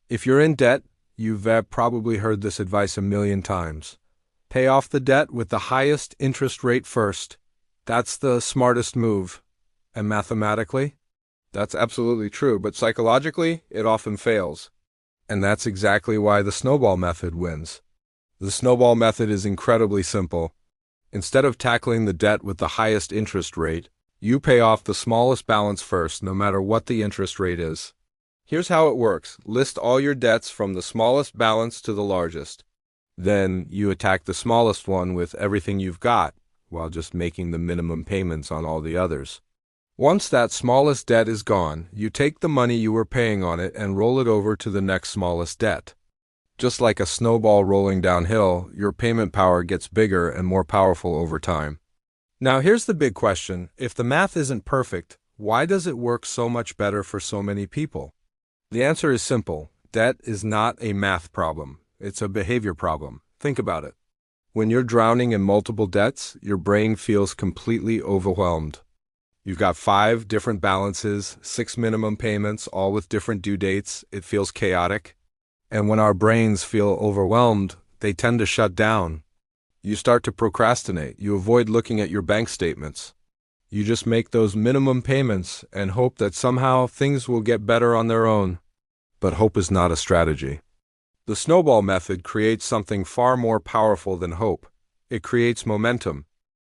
If you're in debt, you've probably heard this advice a million times. Pay off the debt with the highest interest rate first. That's the smartest move. And mathematically, that's absolutely true, but psychologically, it often fails. And that's exactly why the snowball method wins. The snowball method is incredibly simple. Instead of tackling the debt with the highest interest rate, you pay off the smallest balance first, no matter what the interest rate is. Here's how it works. List all your debts from the smallest balance to the largest. Then you attack the smallest one with everything you've got, while just making the minimum payments on all the others. Once that smallest debt is gone, you take the money you were paying on it and roll it over to the next smallest debt. Just like a snowball rolling downhill, your payment power gets bigger and more powerful over time. Now here's the big question. If the math isn't perfect, why does it work so much better for so many people? The answer is simple. Debt is not a math problem. It's a behavior problem. Think about it. When you're drowning in multiple debts, your brain feels completely overwhelmed. You've got 5 different balances, 6 minimum payments, all with different due dates. It feels chaotic. And when our brains feel overwhelmed, they tend to shut down. You start to procrastinate. You avoid looking at your bank statements. You just make those minimum payments and hope that somehow things will get better on their own. But hope is not a strategy. The snowball method creates something far more powerful than hope. It creates momentum.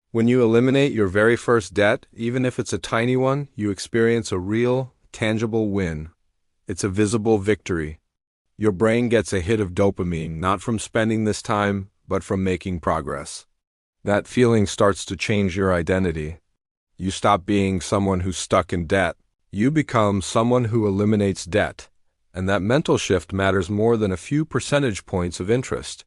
When you eliminate your very first debt, even if it's a tiny one, you experience a real, tangible win. It's a visible victory. Your brain gets a hit of dopamine, not from spending this time, but from making progress. That feeling starts to change your identity. You stop being someone who's stuck in debt. You become someone who eliminates debt. And that mental shift matters more than a few percentage points of interest.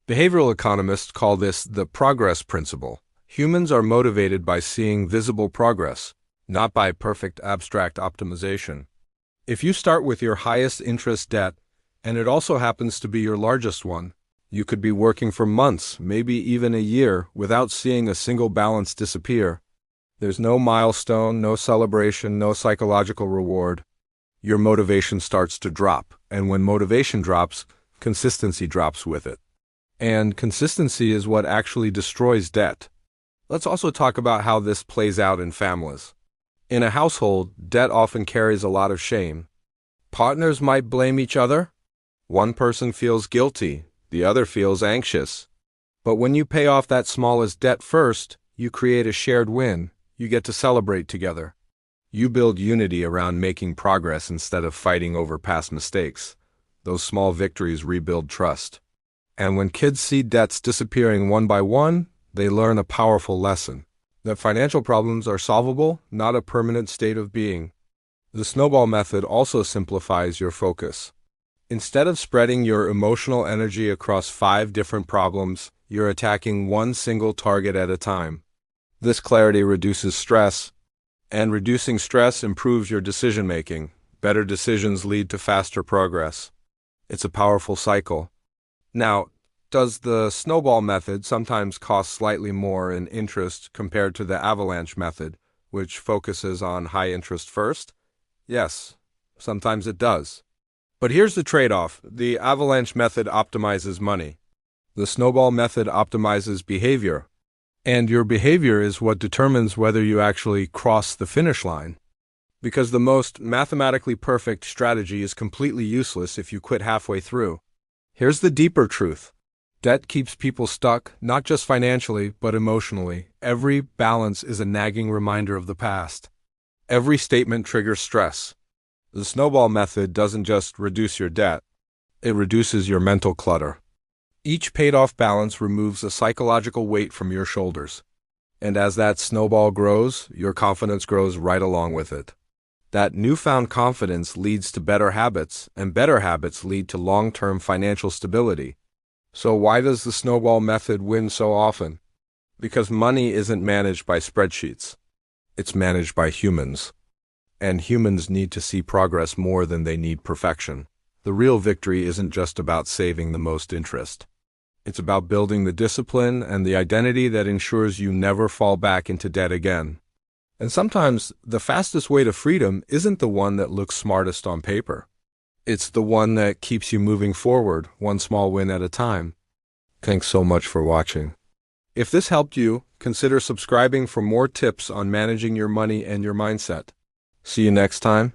Behavioral economists call this the progress principle. Humans are motivated by seeing visible progress, not by perfect abstract optimization. If you start with your highest interest debt, and it also happens to be your largest one, you could be working for months, maybe even a year, without seeing a single balance disappear. There's no milestone, no celebration, no psychological reward. Your motivation starts to drop, and when motivation drops, consistency drops with it. And consistency is what actually destroys debt. Let's also talk about how this plays out in families. In a household, debt often carries a lot of shame. Partners might blame each other. One person feels guilty, the other feels anxious. But when you pay off that smallest debt first, you create a shared win. You get to celebrate together. You build unity around making progress instead of fighting over past mistakes. Those small victories rebuild trust. And when kids see debts disappearing one by one, they learn a powerful lesson. That financial problems are solvable, not a permanent state of being. The snowball method also simplifies your focus. Instead of spreading your emotional energy across 5 different problems, you're attacking one single target at a time. This clarity reduces stress, and reducing stress improves your decision-making. Better decisions lead to faster progress. It's a powerful cycle. Now, does the snowball method sometimes cost slightly more in interest compared to the avalanche method, which focuses on high interest first? Yes, sometimes it does. But here's the trade-off. The avalanche method optimizes money. The snowball method optimizes behavior. And your behavior is what determines whether you actually cross the finish line. Because the most mathematically perfect strategy is completely useless if you quit halfway through. Here's the deeper truth. Debt keeps people stuck, not just financially, but emotionally. Every balance is a nagging reminder of the past. Every statement triggers stress. The snowball method doesn't just reduce your debt, it reduces your mental clutter. Each paid-off balance removes a psychological weight from your shoulders. And as that snowball grows, your confidence grows right along with it. That newfound confidence leads to better habits, and better habits lead to long-term financial stability. So why does the snowball method win so often? Because money isn't managed by spreadsheets. It's managed by humans. And humans need to see progress more than they need perfection. The real victory isn't just about saving the most interest. It's about building the discipline and the identity that ensures you never fall back into debt again. And sometimes the fastest way to freedom isn't the one that looks smartest on paper. It's the one that keeps you moving forward, one small win at a time. Thanks so much for watching. If this helped you, consider subscribing for more tips on managing your money and your mindset. See you next time.